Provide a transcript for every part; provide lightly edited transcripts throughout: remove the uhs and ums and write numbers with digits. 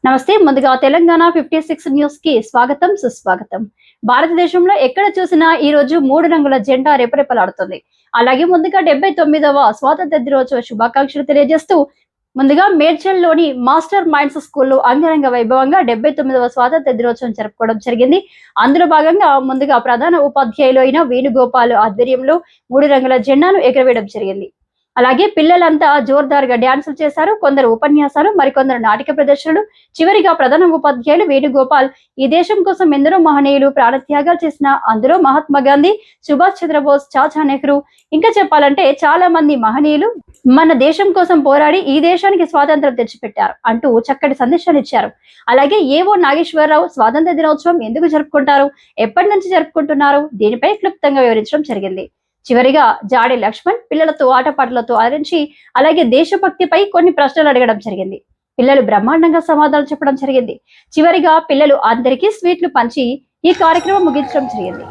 నమస్తే. ముందుగా తెలంగాణ 56 న్యూస్ కి స్వాగతం, సుస్వాగతం. భారతదేశంలో ఎక్కడ చూసినా ఈ రోజు 3 రంగుల జెండా రెపరెపలాడుతుంది. అలాగే ముందుగా 79వ స్వాతంత్ర దినోత్సవ శుభాకాంక్షలు తెలియజేస్తూ ముందుగా మేడ్చల్లోని మాస్టర్ మైండ్స్ స్కూల్లో అంగరంగ వైభవంగా 79వ స్వాతంత్ర దినోత్సవం జరుపుకోవడం జరిగింది. అందులో భాగంగా ముందుగా ప్రధాన ఉపాధ్యాయులు అయిన వేణుగోపాల్ ఆధ్వర్యంలో 3 రంగుల జెండాను ఎగరవేయడం జరిగింది. అలాగే పిల్లలంతా జోర్దార్గా డ్యాన్సులు చేశారు. కొందరు ఉపన్యాసాలు, మరికొందరు నాటిక ప్రదర్శనలు. చివరిగా ప్రధాన ఉపాధ్యాయులు వేణుగోపాల్ ఈ దేశం కోసం ఎందరో మహనీయులు ప్రాణత్యాగాలు చేసిన అందులో మహాత్మా గాంధీ, సుభాష్ చంద్రబోస్, చాచా నెహ్రూ, ఇంకా చెప్పాలంటే చాలా మంది మహనీయులు మన దేశం కోసం పోరాడి ఈ దేశానికి స్వాతంత్రం తెచ్చిపెట్టారు అంటూ చక్కటి సందేశాలు ఇచ్చారు. అలాగే ఏవో నాగేశ్వరరావు స్వాతంత్ర దినోత్సవం ఎందుకు జరుపుకుంటారు, ఎప్పటి నుంచి జరుపుకుంటున్నారు, దీనిపై క్లుప్తంగా వివరించడం జరిగింది. చివరిగా జాడి లక్ష్మణ్ పిల్లలతో ఆటపాటలతో అలరించి అలాగే దేశభక్తిపై కొన్ని ప్రశ్నలు అడగడం జరిగింది. పిల్లలు బ్రహ్మాండంగా సమాధానాలు చెప్పడం జరిగింది. చివరిగా పిల్లలు అందరికీ స్వీట్లు పంచి ఈ కార్యక్రమం ముగించడం జరిగింది.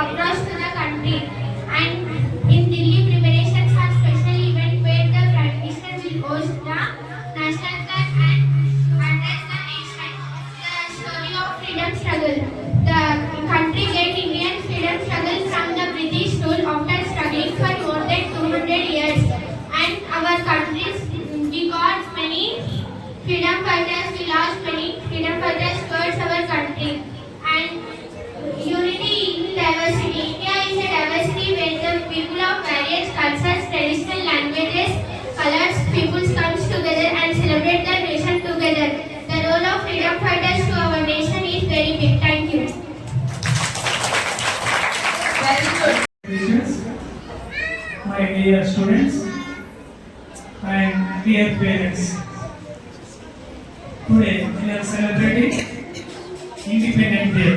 across to the country. And in Delhi, preparations for special event where the Prime Minister will host the national flag and address the nation. The story of freedom struggle. The country gained Indian freedom struggle from the British rule after struggling for more than 200 years. And our countries, we got many freedom fighters, we lost many freedom fighters towards our country. And unity in diversity. India is a diversity where the people of various cultures, traditional languages, colors, peoples comes together and celebrate the nation together. The role of freedom fighters to our nation is very big. Thank you. My dear students and dear parents, today we are celebrating Independence Day.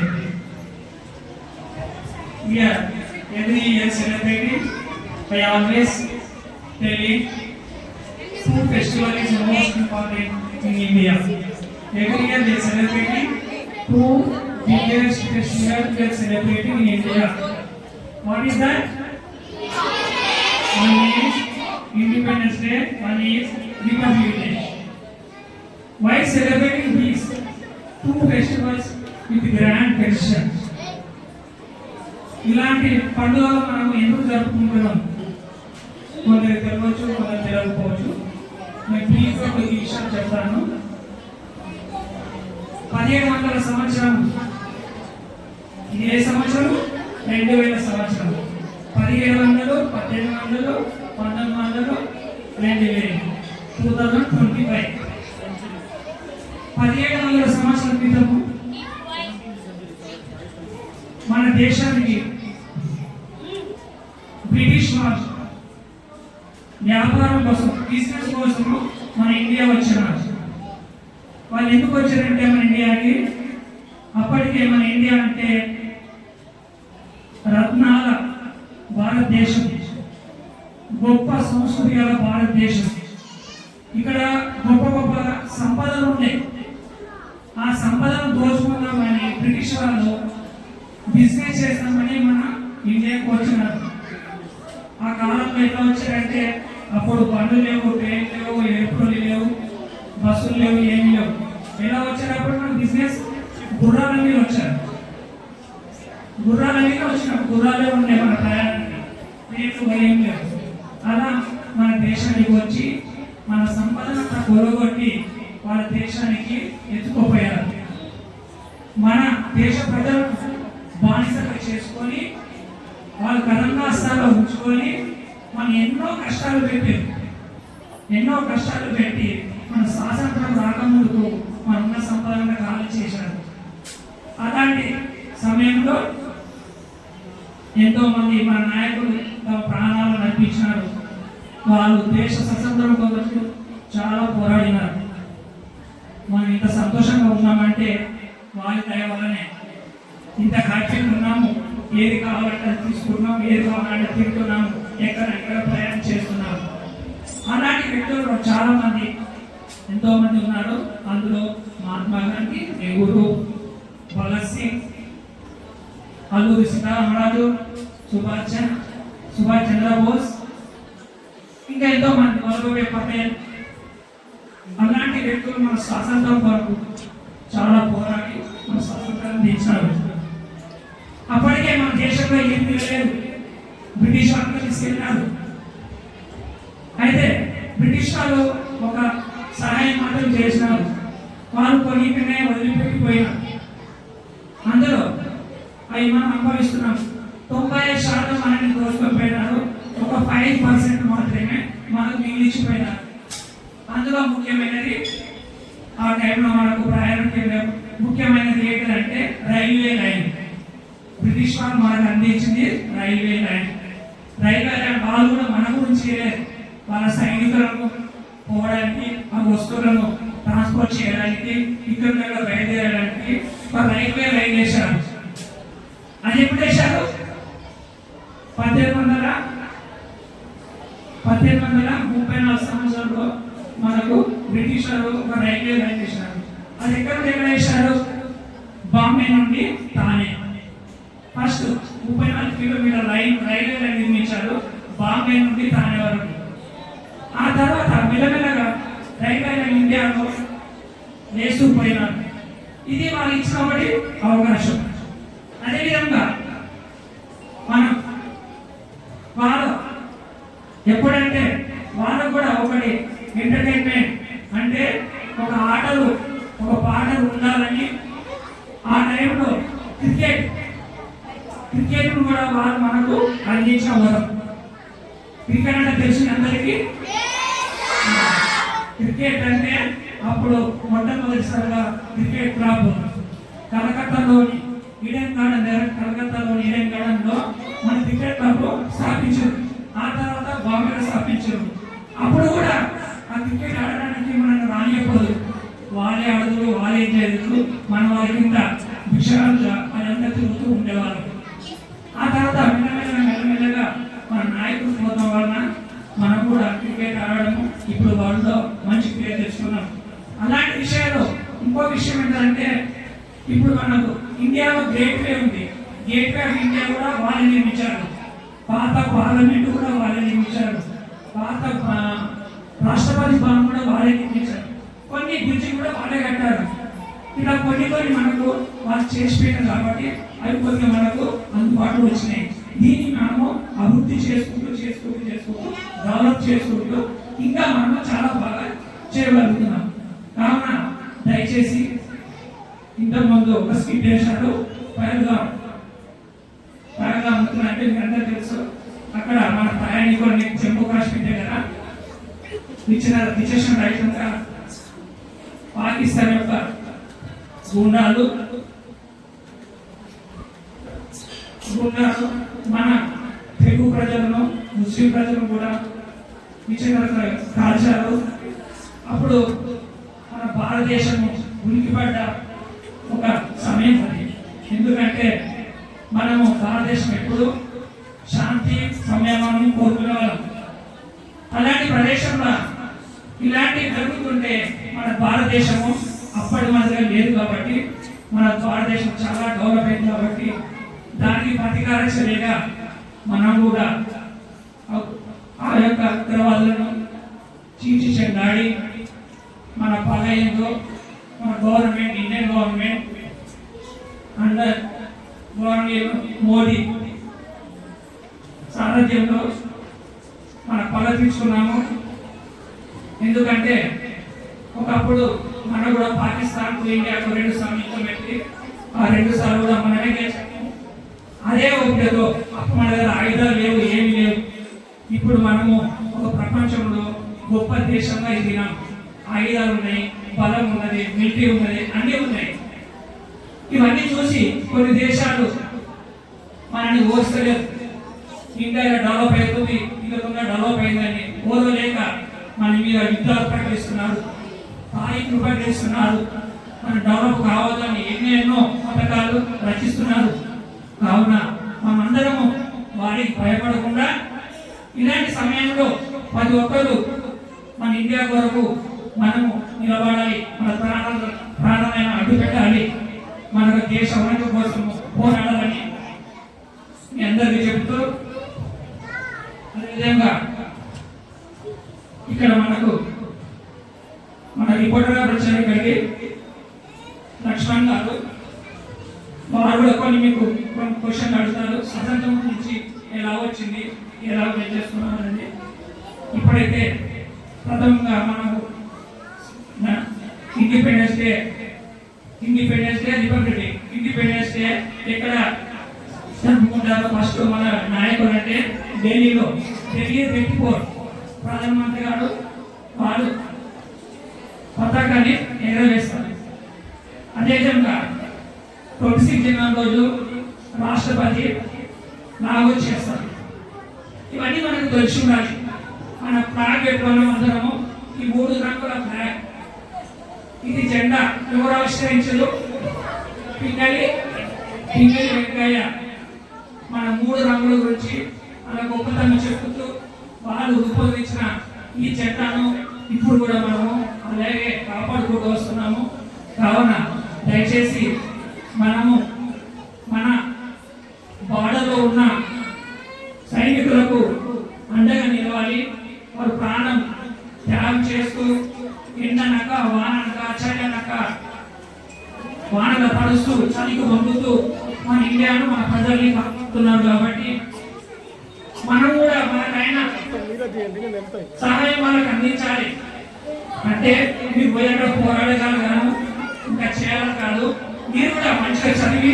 We are every year celebrating. I always telling food festival is the most important in India. Every year they are celebrating two biggest festivals we are celebrating in India. What is that? One is Independence Day, one is Republic Day. Why celebrating these two festivals with grand tradition? ఇలాంటి పండుగలు మనం ఎందుకు జరుపుకుంటున్నాం? కొందరికి తెలియవచ్చు, కొందరు తెలియకపోవచ్చు. నేను బ్రీఫ్గా ఒక విషయం చెప్తాను. 1700 సంవత్సరం, ఇది ఏ సంవత్సరం? 2000 సంవత్సరం. 1700, 1800, 1900, 2000, 2025. 1700 సంవత్సరాల క్రితము మన దేశానికి బ్రిటిష్ వారు వ్యాపారం కోసం, బిజినెస్ కోసం మన ఇండియా వచ్చినారు. వాళ్ళు ఎందుకు వచ్చారంటే మన ఇండియాకి, అప్పటికే మన ఇండియా అంటే రత్నాల భారతదేశం, గొప్ప సంస్కృతి గల భారతదేశం. ఇక్కడ గొప్ప గొప్ప సంపదలు ఉండే, ఆ సంపదను దోచుకుందామని బ్రిటిష్ వాళ్ళు బిజినెస్ చేస్తామని మన ఇండియాకు వచ్చినారు. ఆ కాలంలో ఎట్లా వచ్చారంటే, అప్పుడు బండ్లు లేవు, ట్రైన్ లేవు, ఎయిర్పోర్ట్లు లేవు, బస్సులు లేవు, ఏమి లేవు. ఎలా వచ్చారప్పుడు మన బిజినెస్ గుర్రాల మీద వచ్చారు. గుర్రాల మీద వచ్చినాం, గుర్రాలే ఉండే మన ప్రయాణానికి, రేట్లు ఏం లేవు. అలా మన దేశానికి వచ్చి మన సంపదను కొలగొట్టి వాళ్ళ దేశానికి ఎత్తుకోపోయారు. మన దేశ ప్రజలు బానిసగా చేసుకొని వాళ్ళు కథంగాస్తాలో ఉంచుకొని మనం ఎన్నో కష్టాలు పెట్టి మన స్వాతంత్రం రాకముందుకు మన ఉన్న సంపదన ఖాళీ చేశారు. అలాంటి సమయంలో ఎంతో మంది మన నాయకులు తమ ప్రాణాలను అర్పించినారు. వాళ్ళు దేశ స్వతంత్రం కొరకు చాలా పోరాడినారు. మనం ఇంత సంతోషంగా ఉన్నామంటే వాళ్ళ దయ వల్లనే. ఇంత హ్యాపీగా ఉన్నాము, ఏది కావాలంటే తీసుకున్నాము, ఏది కావాలంటే తింటున్నాము, ఎక్కడ ప్రయాణం చేస్తున్నాము. అలాంటి వ్యక్తులు చాలా మంది, ఎంతో మంది ఉన్నారు. అందులో మహాత్మా గాంధీ, నెహ్రూ, భగత్ సింగ్, అల్లూరి సీతారామరాజు, సుభాష్ చంద్రబోస్, ఇంకా ఎంతో మంది, వల్లభాయ్ పటేల్. అలాంటి వ్యక్తులు మన స్వాతంత్రం కొరకు చాలా పోరాడి మన స్వాతంత్రాన్ని తెచ్చినారు. అప్పటికే మన దేశంలో ఏమీ లేదు, బ్రిటిష్ వాళ్ళు తీసుకెళ్ళినారు. అయితే బ్రిటిష్ వాళ్ళు ఒక సహాయం మాత్రం చేసినారు. వాళ్ళు కొనికనే వదిలిపెట్టిపోయినారు. అందులో అవి మనం అనుభవిస్తున్నాం. 90% మనల్ని దోచుకోపోయినారు. ఒక 5% మాత్రమే మనకు మిగిలిచిపోయినారు. అందులో ముఖ్యమైనది ఆ టైంలో మనకు ప్రయాణం ముఖ్యమైనది ఏంటంటే రైల్వే లైన్. బ్రిటిష్ వాళ్ళు మనకు అందించింది రైల్వే లైన్. వాళ్ళు కూడా మన గురించి వాళ్ళ సైనికులను పోవడానికి, ఆ వస్తువులను ట్రాన్స్పోర్ట్ చేయడానికి, ఇక్కడ బయలుదేరడానికి ఒక రైల్వే లైన్ వేశారు. అది ఎప్పుడు వేశారు? 1834 సంవత్సరంలో మనకు బ్రిటిష్ వారు ఒక రైల్వే లైన్ వేశారు. అది ఎక్కడ వేశారు? బాంబే నుండి తానే. ఫస్ట్ 34 కిలోమీటర్ రైల్వే లైన్ నిర్మించారు బాంబే నుండి థానే వరకు. ఆ తర్వాత మెల్లమెల్లగా రైల్వే లైన్ ఇండియాలో వేస్తూ పోయినారు. ఇది వాళ్ళు ఇచ్చినప్పటి అవకాశం. అదేవిధంగా మనం వాళ్ళు ఎప్పుడంటే వాళ్ళకు కూడా ఒకటి ఎంటర్టైన్మెంట్ అంటే ఒక ఆటలు ఒక పాటలు ఉండాలని ఆ టైంలో క్రికెట్ కూడా వాళ్ళు మనకు అందించిన వరం. క్రికెట్ అంటే తెలిసిన అందరికీ క్రికెట్ అంటే అప్పుడు మొట్టమొదటిసారిగా క్రికెట్ క్లబ్ కలకత్తాలోని ఈడెన్ గార్డెన్లో మన క్రికెట్ క్లబ్ స్థాపించారు. ఆ తర్వాత బాంబేలో స్థాపించారు. అప్పుడు కూడా ఆ క్రికెట్ ఆడడానికి మనల్ని రానియకూడదు. వాళ్ళే ఆడుతూ వాళ్ళే చేస్తూ మన వాళ్ళ కింద విషయాలుగా అదంతా తిరుగుతూ ఉండేవాళ్ళు. ఆ తర్వాత మెల్లమెల్లగా మన నాయకులు పోతాం వలన మనం కూడా క్రికెట్ ఆడడము ఇప్పుడు వాళ్ళతో మంచి పేరు తెచ్చుకున్నాం. అలాంటి విషయాలు ఇంకో విషయం ఏంటంటే ఇప్పుడు మనకు ఇండియాలో గేట్వే ఉంది. గేట్వే ఆఫ్ ఇండియా కూడా వాళ్ళే నిర్మించారు. పాత పార్లమెంట్ కూడా వాళ్ళే నిర్మించారు. పాత రాష్ట్రపతి భవన్ కూడా వాళ్ళే నిర్మించారు. కొన్ని బ్రిడ్జి కూడా వాళ్ళే కట్టారు. ఇలా కొన్ని మనకు వాళ్ళు చేసిపోయారు కాబట్టి అవి కొద్దిగా మనకు అందుబాటులో వచ్చినాయి. దీన్ని మనము అభివృద్ధి చేసుకుంటూ డెవలప్ చేసుకుంటూ ఇంకా మనము చాలా బాగా చేయగలుగుతున్నాం. కావున దయచేసి ఇంతకుముందు ఒక స్కిట్ వేశాడు పైరుగా అంటే మీకు అందరూ తెలుసు. అక్కడ మన ప్రయాణికుల్ని జమ్మూ కాశ్మీర్ దగ్గర విచేసిన రైతంగా పాకిస్తాన్ యొక్క గుండాలు మన తెలుగు ప్రజలను ముస్లిం ప్రజలను కూడా విచక్షణ కాల్చారు. అప్పుడు మన భారతదేశము ఉనికిపడ్డ ఒక సమయం అది. ఎందుకంటే మనము భారతదేశం ఎప్పుడు శాంతి సంయమాన్ని కోరుకునే వాళ్ళం. అలాంటి ప్రదేశంలో ఇలాంటివి జరుగుతుంటే మన భారతదేశము అప్పటి మాదిరిగా లేదు కాబట్టి మన భారతదేశం చాలా డెవలప్ అయింది కాబట్టి దానికి ప్రతీకార చర్యగా మనం కూడా ఆ యొక్క ఉగ్రవాదులను చీల్చి చెందాడి మన పగయంలో మన government Indian government under government Modi సారథ్యంలో మన పగ తీసుకున్నాము. ఎందుకంటే ఒకప్పుడు మనం కూడా పాకిస్తాన్ ఇండియాకు 2 సార్లు యుద్ధం పెట్టి ఆ 2 సార్లు కూడా మనమే గెలిచాము. అదే ఒకటితో అప్పుడు మన దగ్గర ఆయుధాలు లేవు, ఏమి లేవు. ఇప్పుడు మనము ఒక ప్రపంచంలో గొప్ప దేశంగా ఎదిగినాం. ఆయుధాలు ఉన్నాయి, బలం ఉన్నది, మిలిటరీ ఉన్నది, అన్నీ ఉన్నాయి. ఇవన్నీ చూసి కొన్ని దేశాలు మనల్ని ఓర్చలేదు. ఇండియా డెవలప్ అవుతుంది, ఇంకా డెవలప్ అయిందని ఓర్వలేక మన మీద యుద్ధాలు ప్రకటిస్తున్నారు, తారీఖులు ప్రకటిస్తున్నారు. మన డెవలప్ కావాలని ఎన్నెన్నో పథకాలు రచిస్తున్నారు. కావున మనమందరము వారికి భయపడకుండా ఇలాంటి సమయంలో ప్రతి ఒక్కరు మన ఇండియా కొరకు మనము నిలబడాలి. మన ప్రాణమైన అడ్డు పెట్టాలి. మన దేశ ఉన్నతి కోసం పోరాడాలని మీ అందరికీ చెబుతూ, అదేవిధంగా ఇక్కడ మన రిపోర్టర్ గారు వచ్చారు ఇక్కడికి, లక్ష్మణ్ గారు. వారు కూడా కొన్ని క్వశ్చన్లు అడుగుతారు. స్వతంత్రం నుంచి ఎలా వచ్చింది, ఎలా చేసుకున్నాం అనేది. ఇప్పుడైతే ప్రథమంగా మనము independence day republic day independence day ఎక్కడ జరుపుకుంటారు? ఫస్ట్ మన నాయకుడు అంటే ఢిల్లీ 34 ప్రధానమంత్రి గారు వారు పతాకాన్ని ఎగరవేస్తారు. అదేవిధంగా 26 జనవరి రోజు రాష్ట్రపతి లాగౌట్ చేస్తారు. ఇవన్నీ మనకు తెలిసి ఉండాలి. మన ఫ్లాగ్ పెట్టుకున్నాం అందరము. ఈ 3 రంగుల ఫ్లాగ్, ఇది జెండా ఎవరు ఆవిష్కరించదు? పింగళి వెంకయ్య. మన 3 రంగుల గురించి మన గొప్పతనం చెప్పుతూ వాళ్ళు రూపొందించిన ఈ జెండాను ఇప్పుడు కూడా మనము అలాగే కాపాడుకుంటూ వస్తున్నాము. కావున దయచేసి మనము మన నడుస్తూ చలికి పంపుతూ మన ఇండియాను మన ప్రజల్ని కాపాడుతున్నారు. కాబట్టి మనం కూడా మనకైనా సహాయం వాళ్ళకి అందించాలి. అంటే మీరు పోయి అక్కడ పోరాడగలరు కాదు, ఇంకా చేయాలి కాదు, మీరు కూడా మంచిగా చదివి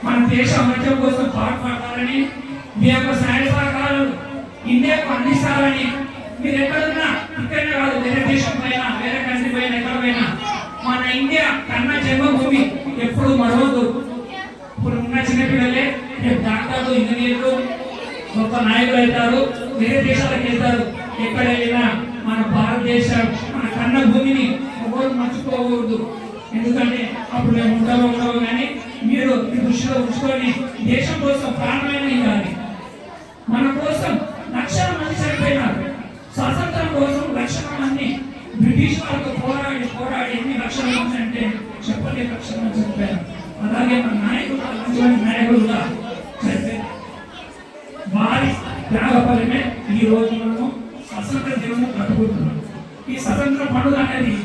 మన దేశ అమృతం కోసం పాటుపడాలని మీ యొక్క సహాయ సహకారాలు ఇండియాకు అందిస్తారని, మీరు ఎక్కడున్నా ఇక్కడనే కాదు వేరే దేశం పైన వేరే కంట్రీ పైన ఎక్కడ పోయినా మన ఇండియా కన్న జన్మభూమి ఎప్పుడు మరవదు. ఇప్పుడు ఉన్న చిన్నపిల్లలే రేపు డాక్టర్లు ఇంజనీర్లు గొప్ప నాయకులు అవుతారు, వేరే దేశాలకు వెళ్తారు. ఎక్కడ వెళ్ళినా మన భారతదేశం మన కన్న భూమిని ఎవరు మర్చిపోకూడదు. ఎందుకంటే అప్పుడు మేము ఉండవు కానీ మీరు ఈ దృష్టిలో ఉంచుకొని దేశం కోసం ప్రాణమైన ఇవ్వాలి. మన కోసం లక్షల మంది చనిపోయినారు. స్వాతంత్రం కోసం లక్షల మంది బ్రిటిష్ వాళ్ళతో పోరాడి ఎన్ని లక్షల మంది అంటే చెప్పలేని లక్షల మంది చనిపోయారు. అలాగే మన నాయకులుగా చనిపోయారు. వారి త్యాగ ఫలమే ఈ రోజు మనము స్వతంత్ర దినము జరుపుకుంటున్నాం. ఈ స్వతంత్ర పండుగ అనేది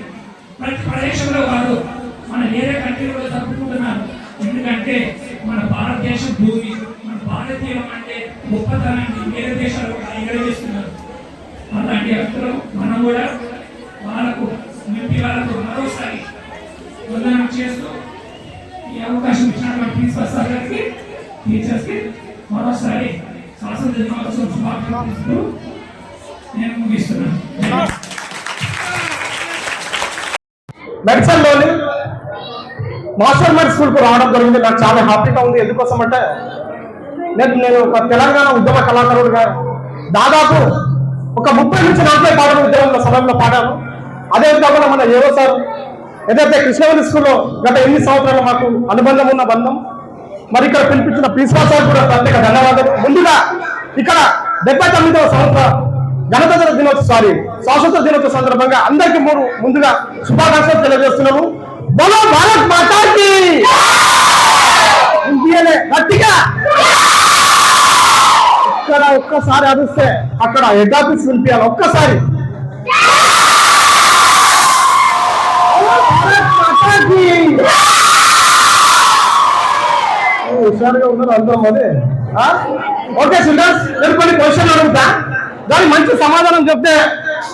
ప్రతి ప్రదేశంలో కాదు, మన వేరే కంట్రీలో జరుపుకుంటున్నారు. ఎందుకంటే మన భారతదేశ భూమి, మన భారతీయం అంటే గొప్పతనాన్ని వేరే దేశాలు కూడా ఎగరవేస్తున్నారు. అలాంటి వ్యక్తులు మనం కూడా వాళ్ళకు వాళ్ళకు మరోసారి వందనం చేస్తూ ఈ అవకాశం ఇచ్చినటువంటి ప్రిన్సిపల్ సార్ గారికి, టీచర్స్కి మరోసారి స్వాతంత్ర దినోత్సవం శుభాకాంక్షలు నేను ముగిస్తున్నాను. మెడిసిన్లోని మాస్టర్ మైండ్ స్కూల్కు రావడం జరిగింది. నాకు చాలా హ్యాపీగా ఉంది. ఎందుకోసం అంటే నేను ఒక తెలంగాణ ఉద్యమ కళాకారుడిగా దాదాపు ఒక 30 నుంచి 40 పాటలు ఉద్యమంలో సమయంలో పాడాను. అదే కాకుండా మన ఏవో సార్ ఏదైతే కృష్ణవేణి స్కూల్లో గత 8 సంవత్సరాలు మాకు అనుబంధం ఉన్న బంధం. మరి ఇక్కడ పిలిపించిన ప్రిన్సిపాల్ సార్ కూడా ప్రత్యేక ధన్యవాదాలు. ముందుగా ఇక్కడ 79వ సంవత్సర గణతంత్ర దినోత్సవం స్వాతంత్ర దినోత్సవ సందర్భంగా అందరికీ ముందుగా శుభాకాంక్షలు తెలియజేస్తున్నాము. బలో భారత్ మాతాకి గట్టిగా ఇక్కడ ఒక్కసారి అరిస్తే అక్కడ హెడ్ ఆఫీస్ వినిపించాలి. ఒక్కసారి హుషారుగా ఉన్నారు అందరం. మరి ఓకే చిల్డ్రన్స్, నేను కొన్ని క్వశ్చన్లు అడుగుతా, దానికి మంచి సమాధానం చెప్తే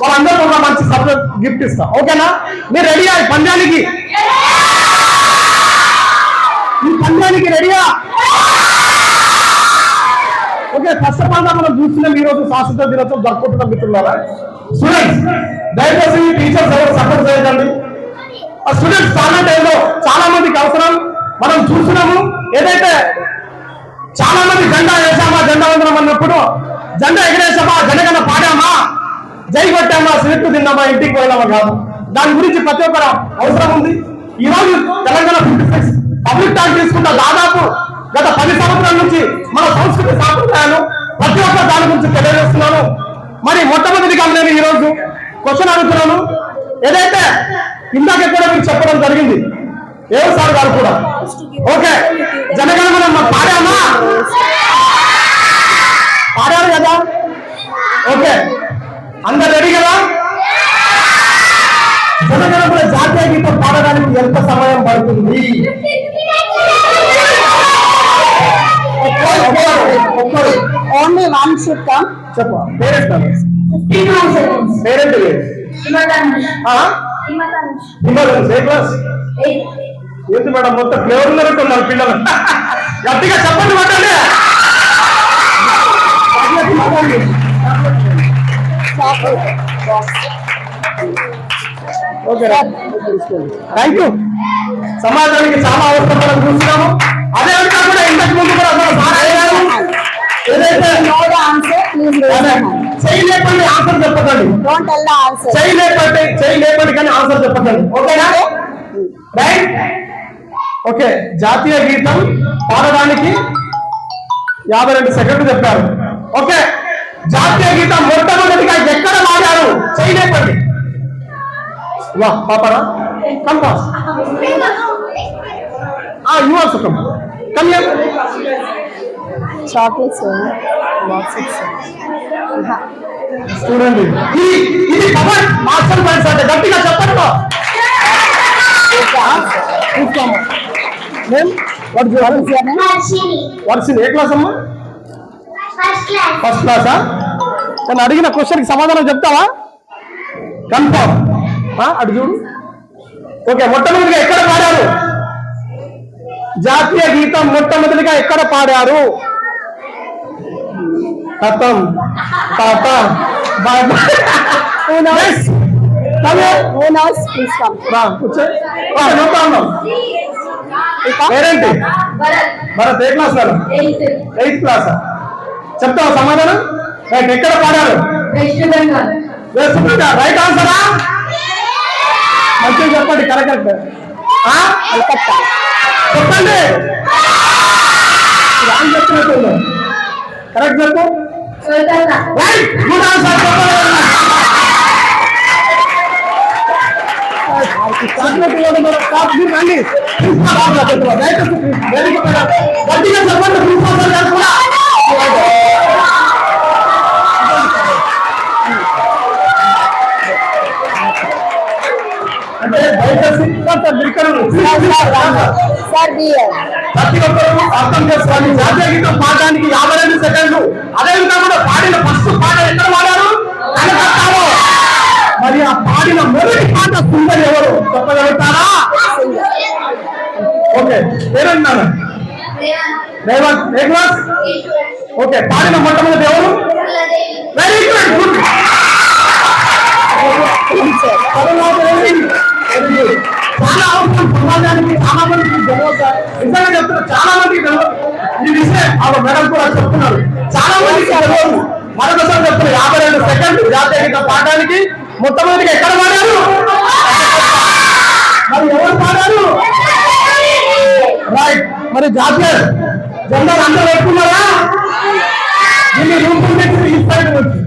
వాళ్ళందరూ ఒక మంచి సబ్జెక్ట్ గిఫ్ట్ ఇస్తా. ఓకేనా? మీరు రెడీయా ఈ పంద్యానికి? ఈ పంద్యానికి రెడీయా? ఓకే, ఫస్ట్ ఆఫ్ ఆల్ మనం చూస్తున్నాం ఈరోజు స్వాతంత్ర దినోత్సవం జరుపుకుంటున్నాం మిత్రులారా. స్టూడెంట్స్ దయచేసి టీచర్స్ ఎవరు సపోర్ట్ చేయకండి. ఆ స్టూడెంట్స్ చాలా టైంలో చాలా మందికి అవసరం. మనం చూస్తున్నాము ఏదైతే చాలా మంది జెండా వేసామా, జెండా వందనం అన్నప్పుడు జెండా ఎగరేసామా, జనగణ పాడామా, జై కొట్టామా, స్వీట్లు తిన్నామా, ఇంటికి పోయినామా కాదు. దాని గురించి ప్రతి ఒక్కరు అవసరం ఉంది. ఈ రోజు తెలంగాణ 56 పబ్లిక్ టాక్ తీసుకుంటా దాదాపు గత 10 సంవత్సరాల నుంచి మన సంస్కృతి సాంప్రదాయాలు ప్రతి ఒక్కరు దాని గురించి తెలియజేస్తున్నాను. మరి మొట్టమొదటిగా నేను ఈ రోజు క్వశ్చన్ అడుగుతున్నాను. ఏదైతే ఇందాక కూడా మీకు చెప్పడం జరిగింది ఏవో సార్ గారు కూడా, ఓకే జనగణమన పాడామా, పాడారు కదా? ఓకే, అందరు రెడీ కదా? జనగణమన జాతీయ గీతం పాడడానికి ఎంత సమయం పడుతుంది? Only one should come. చెప్ప పేరెంట్ పేరెంట్ ఏ క్లాస్? ఏంటి మేడం మొత్తం ఫ్లేవర్ ఉన్నట్టు ఉన్నారు పిల్లలు. గట్టిగా చెప్పండి పట్టండి. Okay thank you. సమాజానికి చాలా అవసరం మనం చూస్తున్నాము. అదే కాకుండా ఇంతకు ముందు కూడా ఏదైతే చేయలేపండి ఆన్సర్ చెప్పకండి. చేయలేపండి కానీ ఆన్సర్ చెప్పకండి. ఓకేనా? రైట్. ఓకే, జాతీయ గీతం పాడడానికి 52 సెకండ్లు చెప్పారు. ఓకే, జాతీయ గీతం మొట్టమొదటిగా ఎక్కడ వాడారు? చేయలేపండి. వా పాపరా come fast. You also come here. Chocolates, చూడండి, ఇది పవర్ మాస్టర్ మైండ్స్ అంటే గట్టిగా చెప్పండి. Name what is your name? Harshini. Varshini. ఏ క్లాస్ అమ్మా? First class. ఫస్ట్ క్లాసా? నేను అడిగిన క్వశ్చన్ కి సమాధానం చెప్తావా? కన్ఫర్మ్. అటు చూడు. ఓకే, మొట్టమొదటిగా ఎక్కడ పాడారు? జాతీయ గీతం మొట్టమొదటిగా ఎక్కడ పాడారు? కథం తాత బాయ్ పేరేంటి? భరత్. ఏ క్లాస్? 8th class. చెప్తావా సమాధానం? రైట్. ఎక్కడ పాడారు? వెస్ట్ బెంగాల్. రైట్ ఆన్సరా? మంచిగా చెప్పండి. కరెక్ట్. చెప్పండి. రాంగ్ చెప్పినట్టు. కరెక్ట్ చెప్పు. రైట్. Good answer. గట్టిగా చెప్పండి. ప్రిన్సిపల్ గారు కూడా అంటే బయట ప్రతి ఒక్కరు అర్థం చేసుకోవాలి. జాతీయ గీతం పాడడానికి 52 సెకండ్లు. అదేవిధంగా పాడిన ఫస్ట్ పాట ఎక్కడ పాడారు? కనకత్తాలో. మరి ఆ పాడిన మొదటి పాట సింగర్ ఎవరు చెప్పగలుగుతారా? ఓకే, పేరన్నాను రేవంత్. ఏ క్లాస్? ఓకే, పాడిన మొట్టమొదటి ఎవరు? Very good. గుడ్. చాలా అవసరం సమాజానికి. చాలా మందికి తెలియదు సార్. నిజంగా చెప్తున్నారు, చాలా మందికి తెలియదు ఈ విషయం. మేడం కూడా చెప్తున్నారు, చాలా మందికి తెలియదు. మరొకసారి చెప్తున్నారు, 52 సెకండ్లు జాతీయ గీతం పాడడానికి మొట్టమొదటిగా ఎక్కడ పాడారు? మరి ఎవరు పాడారు? రైట్. మరి జాతీయ జెండాలు అందరూ పెట్టుకున్నారా? దీన్ని రూపొందించి ఈ సైడ్ వచ్చి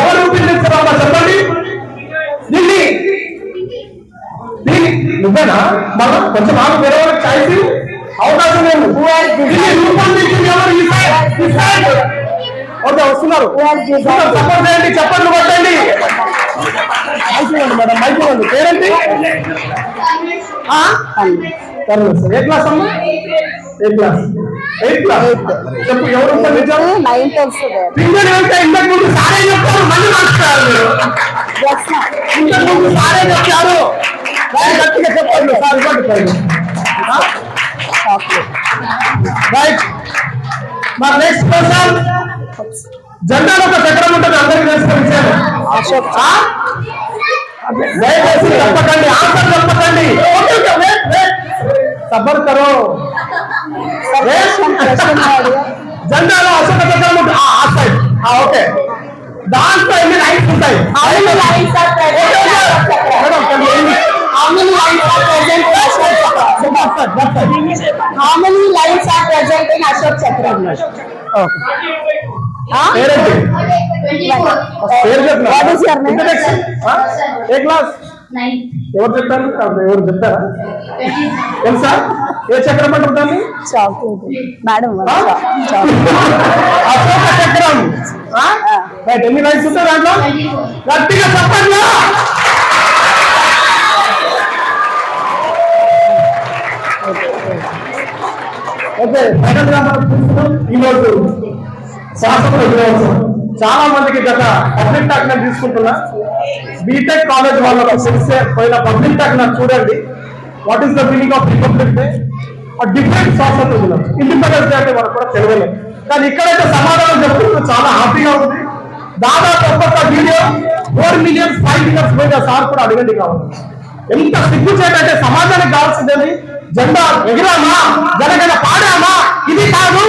ఎవరు రూపొందించారమ్మా చెప్పండి? దీన్ని నువ్వేనా? మనం కొంచెం ఆమె వేరే వాళ్ళకి ఛాయిస్ అవకాశం లేదు. దీన్ని రూపొందించింది ఎవరు? ఈ సైడ్. ఓకే, వస్తున్నారు. సపోర్ట్ చేయండి, చప్పట్లు కొట్టండి. మైక్ ఇవ్వండి మేడం, మైక్ ఇవ్వండి. పేరేంటి? ఏ క్లాస్ అమ్మా? 8th class. చెప్పు, ఎవరు రూపొందించారు? 9th. పింఛన్ వెళ్తే ఇంతకు ముందు సారే చెప్తారు, మళ్ళీ మార్చుతారు మీరు. ఇంతకు ముందు సారే చెప్తారు. గట్టిగా చెప్పండి సార్. ఇవ్వండి. రైట్. మరి నెక్స్ట్ క్వశ్చన్. జెండాలో ఒక చక్రం ఉంటుంది, అందరికీ తెలిసిన విషయం. దయచేసి చెప్పకండి, ఆన్సర్ చెప్పకండి. సబర్ కరో. జెండాలో అశోక చక్రం ఉంటుంది. ఆ సైడ్. ఓకే, దాంట్లో ఎన్ని లైన్స్ ఉంటాయి? How many lines are present in Ashok Chakra? పేరేంటి? 24. పేరు చెప్పిన. What is your name? A class? 9. ఎవరు చెప్తారు? ఎవరు చెప్తారా? తెలుసా? ఏ చక్రం అంటారు దాన్ని? Madam. అశోక చక్రం. రైట్. ఎన్ని లైన్స్ ఉంటాయి దాంట్లో? 24. గట్టిగా చెప్పండి. ఓకే, ఫైనల్ గా మనం చూస్తున్నాం ఈరోజు శాసన దినోత్సవం. చాలా మందికి గత పబ్లిక్ టాక్ నేను తీసుకుంటున్నా. బీటెక్ కాలేజ్ వాళ్ళకు తెలిసే పోయిన పబ్లిక్ టాక్ నాకు చూడండి. What is the meaning of republic day? Different స్వాతంత్ర దినం. ఇండిపెండెన్స్ డే అంటే మనకు కూడా తెలియలేదు. కానీ ఇక్కడైతే సమాధానం చెప్తుంటే చాలా హ్యాపీగా ఉంది. దాదాపు ఒక్కొక్క వీడియో 4 million 5 million పోయిన సార్ కూడా అడగండి కావాలి. ఎంత సిగ్గు చేయటంటే సమాజానికి కావాల్సిందని జెండా ఎగిరామా, జనగణ పాడామా, ఇది కాదు.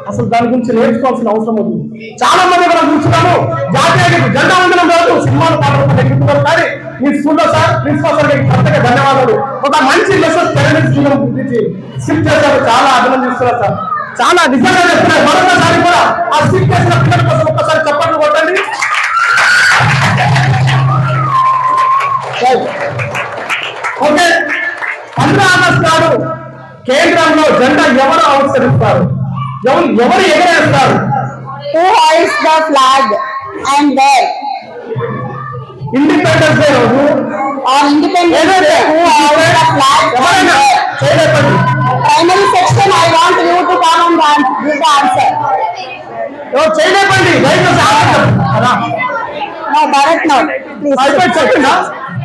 అసలు దాని గురించి నేర్చుకోవాల్సిన అవసరం ఉంది. చాలా మంది మనం చూస్తున్నాము, జాతీయ జెండా వందనం రోజు సినిమాలు పాటలు ఎక్కుతున్నారు. కానీ మీ స్కూల్లో సార్, ప్రిన్సిపల్ సార్ ప్రత్యేక ధన్యవాదాలు. ఒక మంచి మెసేజ్ పేరెంట్స్ గురించి స్కిప్ చేశారు, చాలా అభినందిస్తున్నారు సార్. చాలా నిజంగా చెప్తున్నారు. మరొకసారి కూడా ఆ స్కిప్ చేసిన పిల్లల కోసం ఒక్కసారి చప్పట్లు కొట్టండి. ఓకే, 15 ఆగస్టు నాడు కేంద్రంలో జెండా ఎవరు ఆవిష్కరిస్తారు? ఎవరు ఎగరేస్తారు? Who hoists the flag and where? Independence day రోజు On Independence Day, who hoists the flag and where? చేయలేదండి. primary section, I want you to come and give the answer. చేయలేపండి దయచేసి ఆలోచన No, Bharat, no. Please. అయిపోయి చెప్పిందా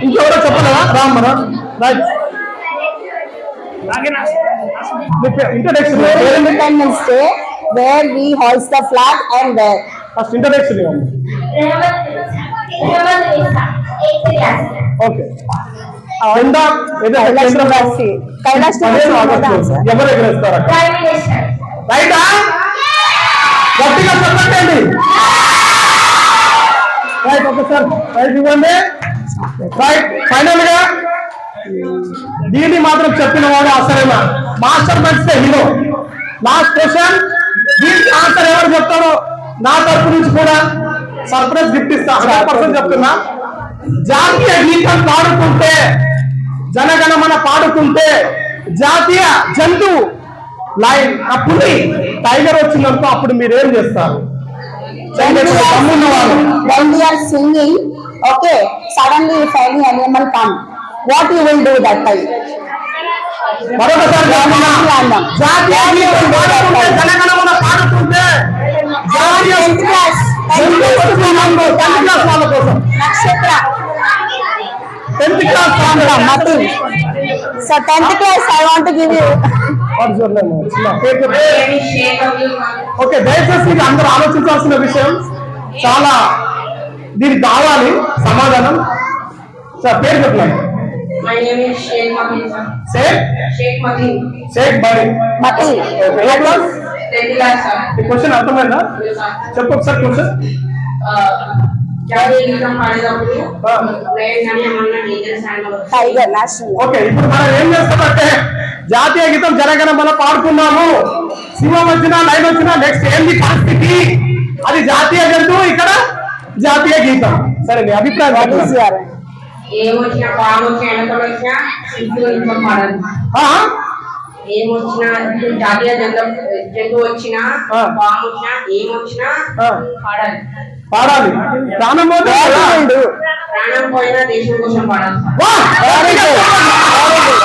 ఇంకెవరో చెప్పలేదా రామ్మరా right introduction Independence Day, where we hoist the flag and where. First introduction okay జెండా Kailash University. Kailash University. ఎవరు ఎగరేస్తారు అక్కడ రైటా గట్టిగా చెప్పండి రైట్ ఓకే సార్ రైట్ ఇవ్వండి రైట్ ఫైనల్ గా దీన్ని మాత్రం చెప్పిన వాడు అసలైన master minds hero last question దీనికి ఆన్సర్ ఎవరు చెప్తారో నా తరపు నుంచి కూడా సర్ప్రైజ్ గిఫ్ట్ ఇస్తా 100% చెప్తున్నా జాతీయ గీతం పాడుకుంటే జనగణమన పాడుకుంటే జాతీయ జంతువు లైన్ ఆ పులి టైగర్ వచ్చిందనుకో అప్పుడు మీరు ఏం చేస్తారు తమ్మున్న వాళ్ళు When we are singing, okay, suddenly if any animal come, what you will do that time? మరొకసారి చెప్తున్నా. జాతీయ గీతం పాడుకుంటే జనగణమన పాడుకుంటే జాతీయ 10th class. జంతువు వచ్చిందనుకో 10th క్లాస్ వాళ్ళ కోసం Nakshatra. 10th class Nothing. So 10th class, I want to give you. Okay దయచేసి ఇది అందరూ ఆలోచించాల్సిన విషయం చాలా దీనికి కావాలి సమాధానం సార్ పేరు చెప్పండి My name is Sheikh Matin, sir. Sheikh Matin. Sheikh బడి Mati. ఏ క్లాస్ 10th class, sir. ఈ క్వశ్చన్ అర్థమైందా Yes, sir. చెప్పు ఒకసారి క్వశ్చన్ జాతీయ గీతం పాడేటప్పుడు ఆ. లయన్ అనే మన nature song Tiger, national. Okay ఇప్పుడు మనం ఏం చేస్తామంటే జాతీయ గీతం జనగణమన పాడుకున్నాము సింహం వచ్చినా లైన్ వచ్చినా నెక్స్ట్ ఏంది పరిస్థితి అది జాతీయ జంతువు ఇక్కడ జాతీయ గీతం సరే నీ అభిప్రాయం What is చెప్పండి. your? ఏమొచ్చినా పాము వచ్చినా వెనకలు వచ్చినా ఇంట్లో ఇంట్లో పాడాలి ఆ? ఏమొచ్చినా ఇప్పుడు జాతీయ జంతువు వచ్చినా ఆ. పాము వచ్చినా ఏమొచ్చినా ఆ. పాడాలి పాడాలి ప్రాణం పోతే Very ఎలా? good. ప్రాణం పోయినా దేశం కోసం పాడాలి వా! Very good. Very good.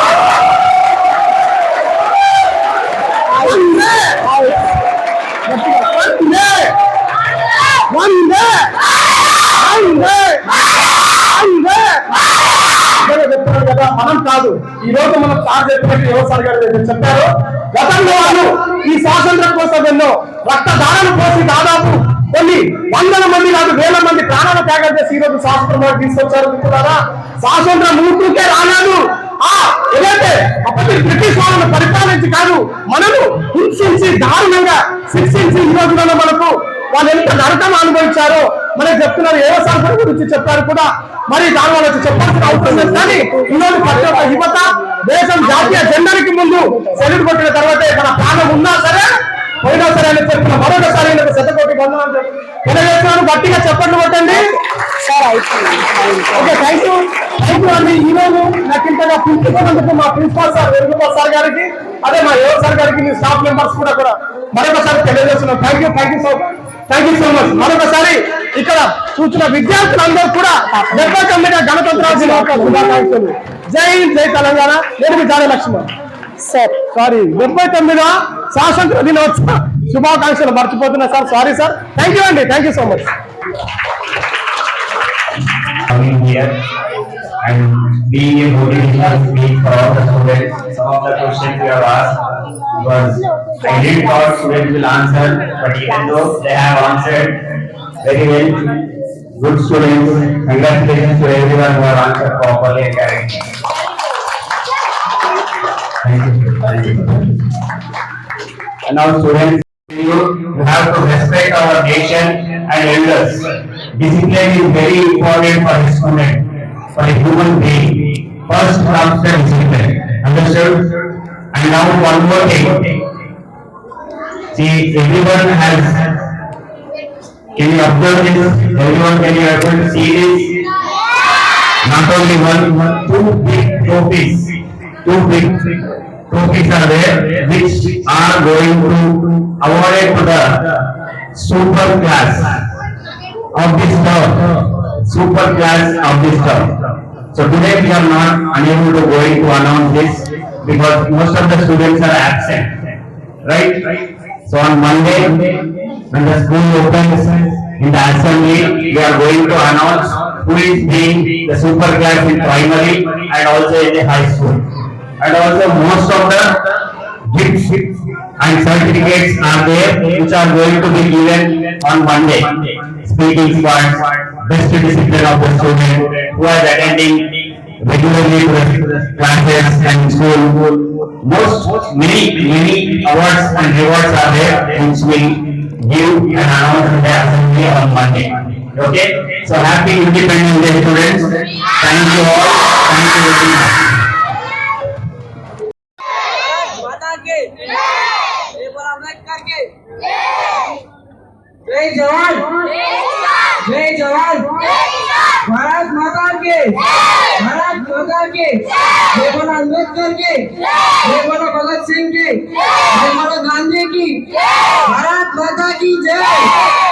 మనం కాదు ఈ రోజు మనం సార్ చెప్పినట్టు యువసారి గారు చెప్పారు గతంలో వాళ్ళు ఈ స్వాతంత్రం కోసం ఎన్నో రక్తదానాలు పోసి దాదాపు కొన్ని వందల మంది కాదు వేల మంది ప్రాణాలు త్యాగం చేసి ఈ రోజు స్వాతంత్రం తీసుకొచ్చారు మిత్రులారా స్వాతంత్రం ఊరుకుంటే రాలేదు ఏదైతే అప్పటి బ్రిటిష్ వాళ్ళను పరిపాలించి కాదు మనను హింసించి దారుణంగా శిక్షించి ఈ రోజులలో మనకు వాళ్ళు ఎంత నరకం అనుభవించారో మనకి చెప్తున్నారు ఏ సంస్థల గురించి చెప్పారు కూడా మరి దాని వాళ్ళకి చెప్పాల్సిన అవసరం లేదు కానీ ఈరోజు ప్రతి ఒక్క యువత దేశం జాతీయ జెండాకి ముందు సెల్యూట్ కొట్టిన తర్వాత మన ప్రాణం ఉన్నా సరే పోయినా సరే అని చెప్పిన మరొకసారి శతకోటి బంధనాలు తెలియజేస్తున్నాను గట్టిగా చెప్పండి కొట్టండి Sir, I think. Okay thank you అండి ఈ రోజు నాకు ఇంతగా పిలిచినందుకు మా ప్రిన్సిపాల్ సార్ వేణుగోపాల్ సార్ గారికి అదే మా యువ సార్ గారికి మీ స్టాఫ్ మెంబర్స్ కూడా మరొకసారి తెలియజేస్తున్నాం థ్యాంక్ యూ సో మచ్ మరొకసారి ఇక్కడ చూసిన విద్యార్థులందరూ కూడా 79వ గణతంత్ర దినోత్సవ శుభాకాంక్షలు జై హింద్ జై తెలంగాణ నేను మీ జాడ లక్ష్మణ్ Sir. సారీ 79వ స్వాతంత్ర దినోత్సవ శుభాకాంక్షలు మర్చిపోతున్నా sir sorry sir thank you అండి thank you so much coming here and being a motivational speech for all the students. Some of the questions we have asked was I did thought students will answer, but even though they have answered very well, good students, congratulations to everyone who have answered properly and correctly. Thank you. Thank you. And now students, you have to respect our nation and elders. Discipline is very important for a student, for a human being. First comes the discipline. Understood? And now one more thing. See, everyone has. Can you observe this? Everyone, can you able to see this? Not only one, two big trophies. Two big trophies are there, which are going to awarded to the super class of this term, super class of this term. So today we are not unable to going to announce this, because most of the students are absent, right? So on Monday, when the school opens in the assembly, we are going to announce who is being the super class in primary and also in the high school. And also most of the gifts and certificates are there which are going to be given on Monday. Speaking squad, best discipline of the student who are attending regularly to the classes and school. Many awards and rewards are there which will give and announce in the assembly on Monday. Okay? So happy Independence Day, students. Thank you all. Thank you very much. जय जवान जय जवान भारत माता के भारत माता के जय बोलो अम्बेडकर के जय बोलो भगत सिंह के जय बोलो गांधी की भारत माता की जय।